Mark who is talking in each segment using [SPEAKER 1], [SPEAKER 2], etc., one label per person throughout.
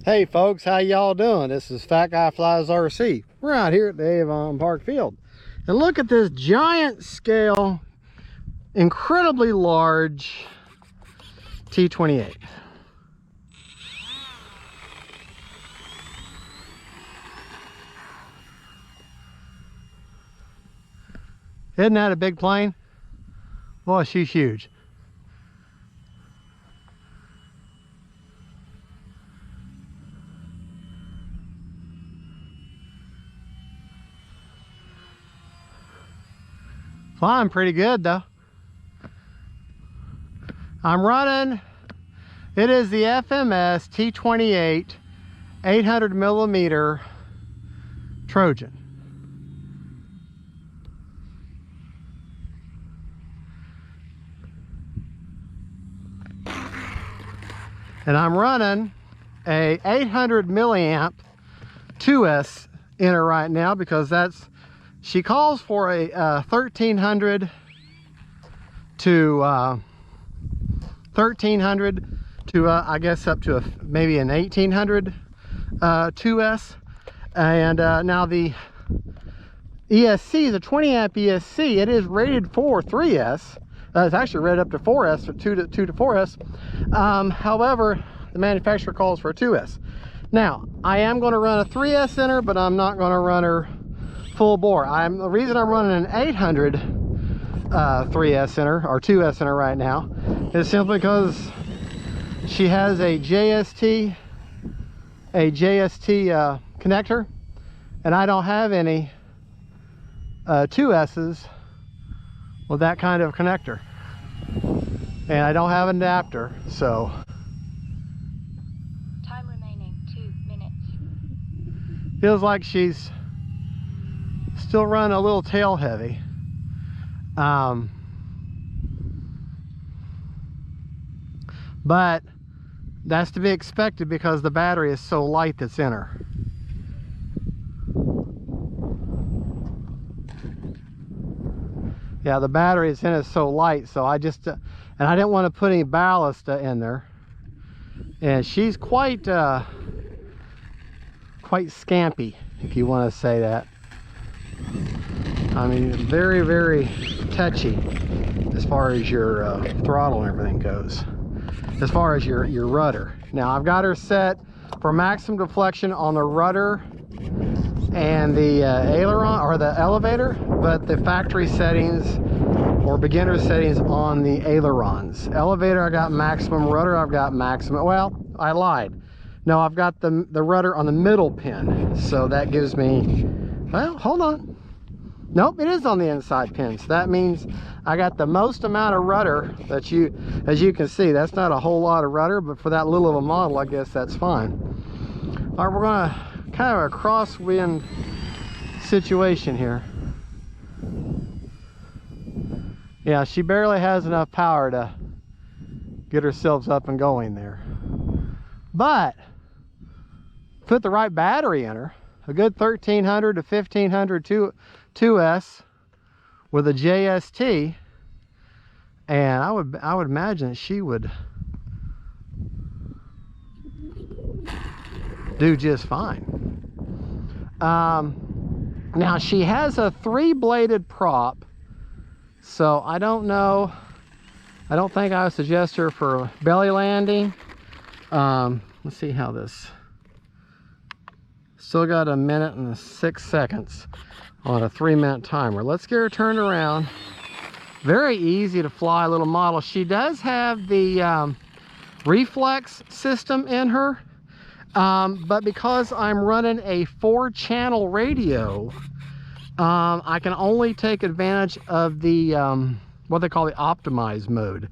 [SPEAKER 1] Hey folks, how y'all doing? This is Fat Guy Flies RC. We're out here at the Avon Park Field. And look at this giant scale, incredibly large T-28. Isn't that a big plane? Boy, she's huge. Flying pretty good though. I'm running, it is the FMS T-28 800 millimeter Trojan. And I'm running a 800 milliamp 2S in her right now because she calls for a 1300 to I guess up to maybe an 1800 2S. And now the ESC, the 20 amp ESC, it is rated for 3S. It's actually rated up to 4S, so 2 to 4S. However, the manufacturer calls for a 2S. Now, I am going to run a 3S in her, but I'm not going to run her full bore. The reason I'm running an 800 3S in her, or 2S in her right now, is simply because she has a JST connector, and I don't have any 2S's with that kind of connector, and I don't have an adapter. So
[SPEAKER 2] time remaining 2 minutes.
[SPEAKER 1] Feels like she's still running a little tail heavy. But that's to be expected because the battery is so light that's in her. Yeah, the battery is in it so light, so I just and I didn't want to put any ballast in there. And she's quite scampy, if you want to say that. I mean, very, very touchy as far as your throttle and everything goes. As far as your rudder. Now, I've got her set for maximum deflection on the rudder and the aileron, or the elevator, but the factory settings or beginner settings on the ailerons. Elevator, I got maximum. Rudder, I've got maximum. Well, I lied. No, I've got the rudder on the middle pin, so that gives me, well, hold on. Nope, it is on the inside pin, so that means I got the most amount of rudder that as you can see. That's not a whole lot of rudder, but for that little of a model, I guess that's fine. All right, we're gonna kind of a crosswind situation here. Yeah, she barely has enough power to get herself up and going there, but put the right battery in her, a good 1300 to 1500 2S with a JST, and I would imagine she would do just fine. Now she has a 3-bladed prop, so I don't know. I don't think I would suggest her for belly landing. Let's see how this. Still got a minute and 6 seconds on a 3-minute timer. Let's get her turned around. Very easy to fly little model. She does have the reflex system in her, but because I'm running a 4-channel radio, I can only take advantage of the what they call the optimized mode.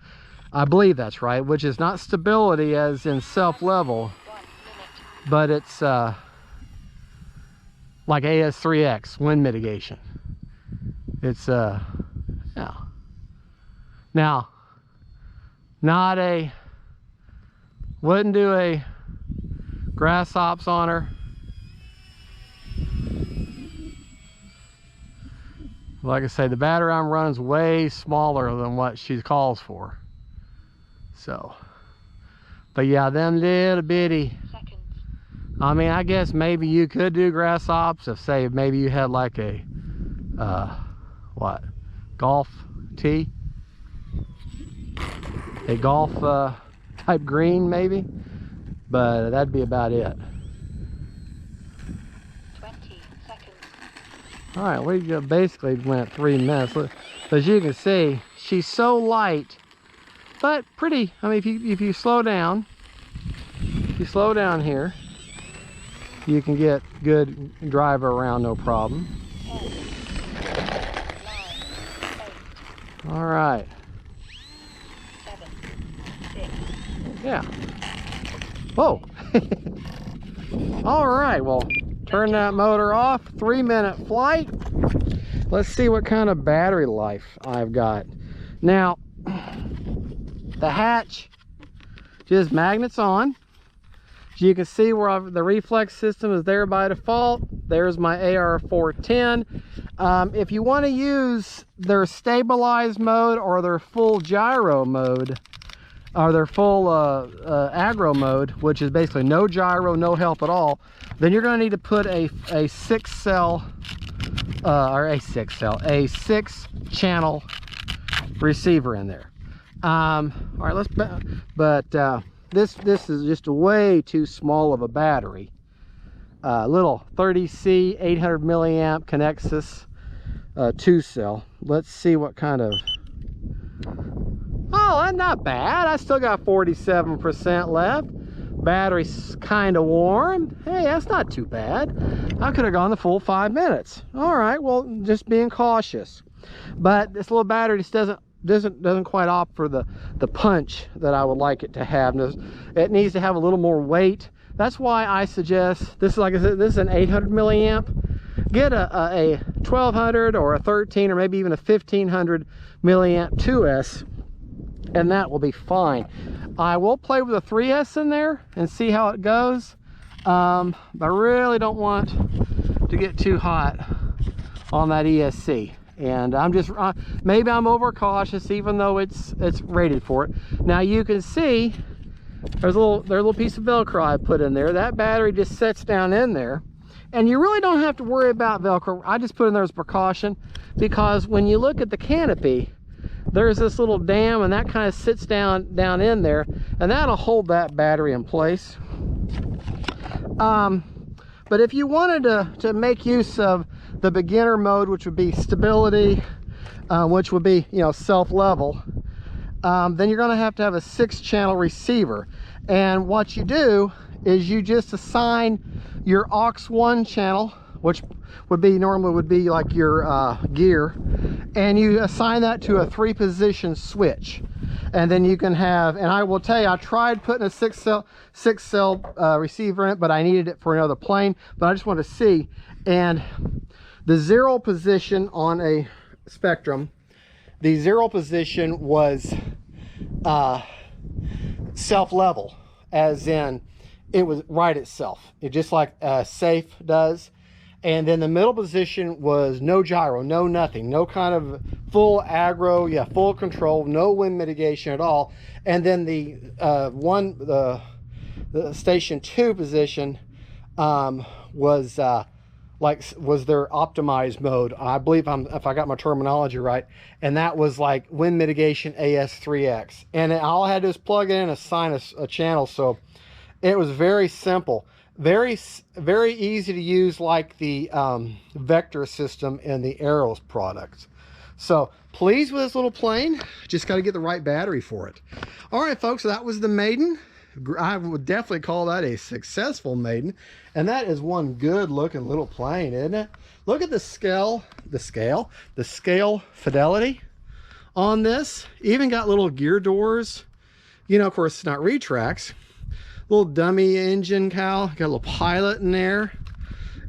[SPEAKER 1] I believe that's right, which is not stability as in self-level, but it's like AS3X, wind mitigation. It's yeah. Now, wouldn't do a grass hops on her. Like I say, the battery I'm running is way smaller than what she calls for. So, but yeah, them little bitty I mean, I guess maybe you could do grass ops if, say, maybe you had like a what, golf tee, a golf type green maybe, but that'd be about it.
[SPEAKER 2] 20 seconds.
[SPEAKER 1] All right, we basically went 3 minutes. As you can see, she's so light, but pretty. I mean, if you slow down, here, you can get good driver around, no problem.
[SPEAKER 2] 10, 9, 8,
[SPEAKER 1] All right.
[SPEAKER 2] 7, 6.
[SPEAKER 1] Yeah. Whoa. All right, well, turn that motor off. 3-minute flight. Let's see what kind of battery life I've got. Now, the hatch just magnets on. As you can see where the reflex system is there by default. There's my AR410. If you want to use their stabilized mode or their full gyro mode, or their full aggro mode, which is basically no gyro, no help at all, then you're going to need to put a 6-channel receiver in there. All right, this is just way too small of a battery. Little 30C 800 milliamp Connexus 2-cell. Let's see what kind of. Oh, that's not bad. I still got 47% left. Battery's kind of warm. Hey, that's not too bad. I could have gone the full 5 minutes. All right, well, just being cautious. But this little battery just doesn't quite opt for the punch that I would like it to have. It needs to have a little more weight. That's why I suggest this is, like I said, this is an 800 milliamp. Get a 1200 or a 13 or maybe even a 1500 milliamp 2S, and that will be fine. I will play with a 3S in there and see how it goes. I really don't want to get too hot on that ESC, and I'm just maybe I'm overcautious even though it's rated for it. Now you can see there's a little piece of Velcro I put in there. That battery just sets down in there, and you really don't have to worry about Velcro. I just put in there as precaution, because when you look at the canopy, there's this little dam, and that kind of sits down in there, and that'll hold that battery in place. But if you wanted to make use of the beginner mode, which would be stability, which would be, you know, self-level, then you're going to have a 6-channel receiver. And what you do is you just assign your aux1 channel, which would be normally like your gear, and you assign that to a 3-position switch. And then you can have, and I will tell you, I tried putting a 6-cell receiver in it, but I needed it for another plane. But I just want to see, and the 0 position on a Spectrum, the 0 position was self-level, as in it was right itself. It just like Safe does. And then the middle position was no gyro, no nothing, no kind of full aggro, yeah, full control, no wind mitigation at all. And then the station 2 position was their optimized mode. I believe if I got my terminology right, and that was like wind mitigation AS3X. And all I had to do is plug it in and assign a channel. So it was very simple. Very, very easy to use, like the Vector system and the Arrows products. So pleased with this little plane. Just got to get the right battery for it. All right, folks, that was the Maiden. I would definitely call that a successful Maiden. And that is one good looking little plane, isn't it? Look at the scale fidelity on this. Even got little gear doors. You know, of course, it's not retracts. Little dummy engine cowl, got a little pilot in there.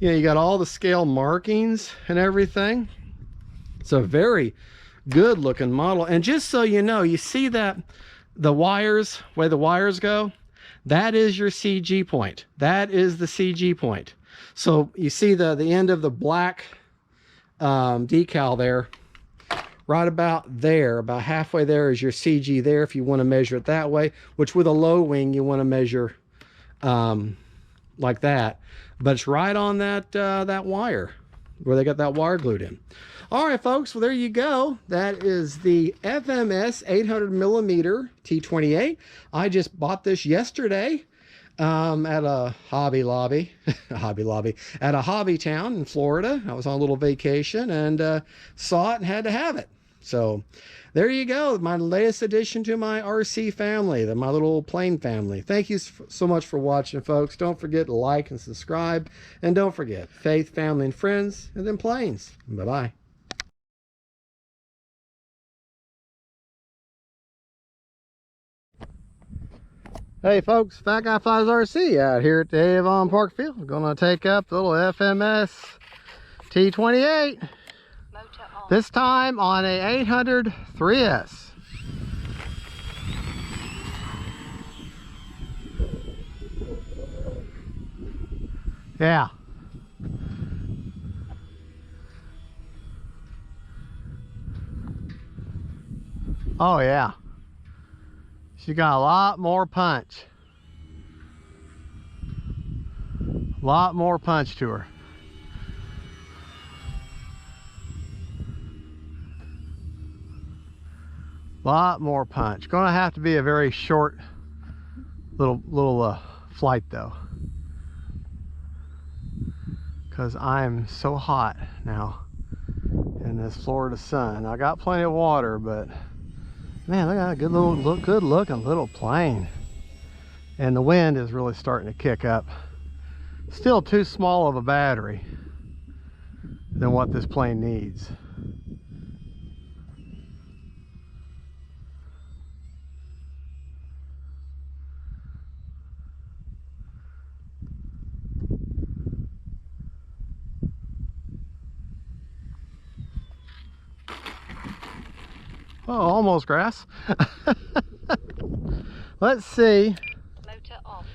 [SPEAKER 1] You know, you got all the scale markings and everything. It's a very good looking model. And just so you know, you see that the wires, where the wires go, that is your CG point. That is the CG point. So you see the end of the black decal there, right about there, about halfway there is your CG there, if you want to measure it that way, which with a low wing, you want to measure like that, but it's right on that that wire where they got that wire glued in. All right, folks, well, there you go. That is the FMS 800 millimeter T-28. I just bought this yesterday at a Hobby Lobby, at a hobby town in Florida. I was on a little vacation and saw it and had to have it. So there you go, my latest addition to my RC family, my little plane family. Thank you so much for watching, folks. Don't forget to like and subscribe. And don't forget, faith, family, and friends, and then planes. Bye-bye. Hey folks, Fat Guy Flies RC out here at the Avon Park Field. We're gonna take up the little FMS T-28. This time on a 800 3S. Yeah. Oh yeah. She got a lot more punch. A lot more punch to her. Lot more punch. Gonna have to be a very short little flight though, because I'm so hot now in this Florida sun. I got plenty of water, but man, look at that good looking little plane. And the wind is really starting to kick up. Still too small of a battery than what this plane needs. Oh, almost grass. Let's see.
[SPEAKER 2] Motor off.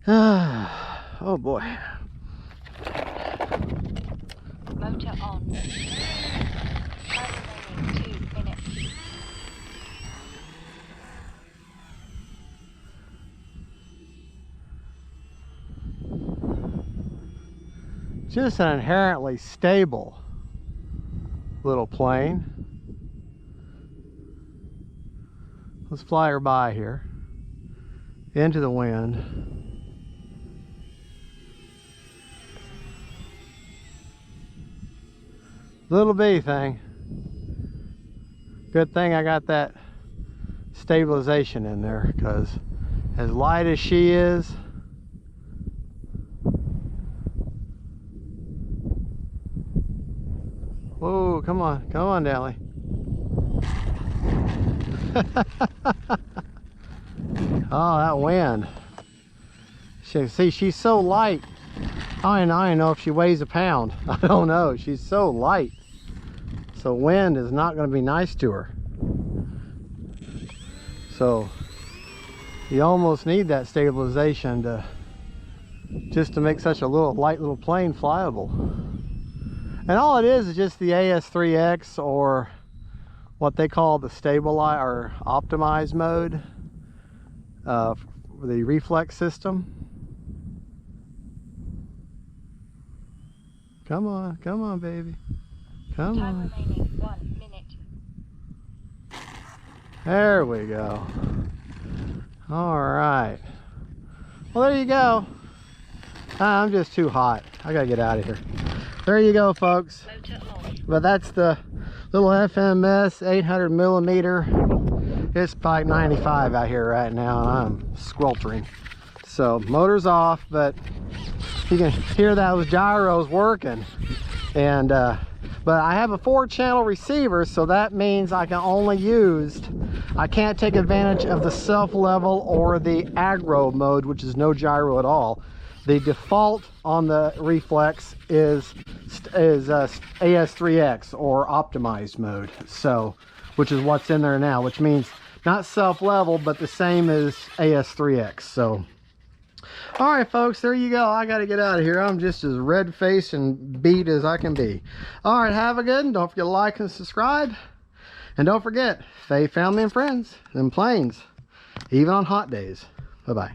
[SPEAKER 1] Oh boy.
[SPEAKER 2] Motor on. Time remaining 2 minutes.
[SPEAKER 1] Just an inherently stable little plane. Let's fly her by here into the wind. Little bitty thing. Good thing I got that stabilization in there, because as light as she is, whoa, come on, Dally. Oh, that wind. See, she's so light. I don't know if she weighs a pound. I don't know. She's so light. So wind is not going to be nice to her. So you almost need that stabilization to just to make such a light little plane flyable. And all it is just the AS3X, or what they call the stabilize or optimize mode, the reflex system. Come on, baby. Come on.
[SPEAKER 2] Time remaining 1 minute.
[SPEAKER 1] There we go. All right. Well, there you go. I'm just too hot. I gotta get out of here. There you go, folks.
[SPEAKER 2] Motor on.
[SPEAKER 1] But that's the little FMS 800 millimeter. It's like 95 out here right now, and I'm sweltering. So motor's off, but you can hear those gyros working. And but I have a 4-channel receiver, so that means I can't take advantage of the self level or the aggro mode, which is no gyro at all. The default on the reflex is AS3X, or optimized mode, so which is what's in there now, which means not self level, but the same as AS3X. So all right, folks, there you go. I got to get out of here. I'm just as red-faced and beat as I can be. All right, have a good one. Don't forget to like and subscribe. And don't forget, faith, family, and friends, and planes, even on hot days. Bye-bye.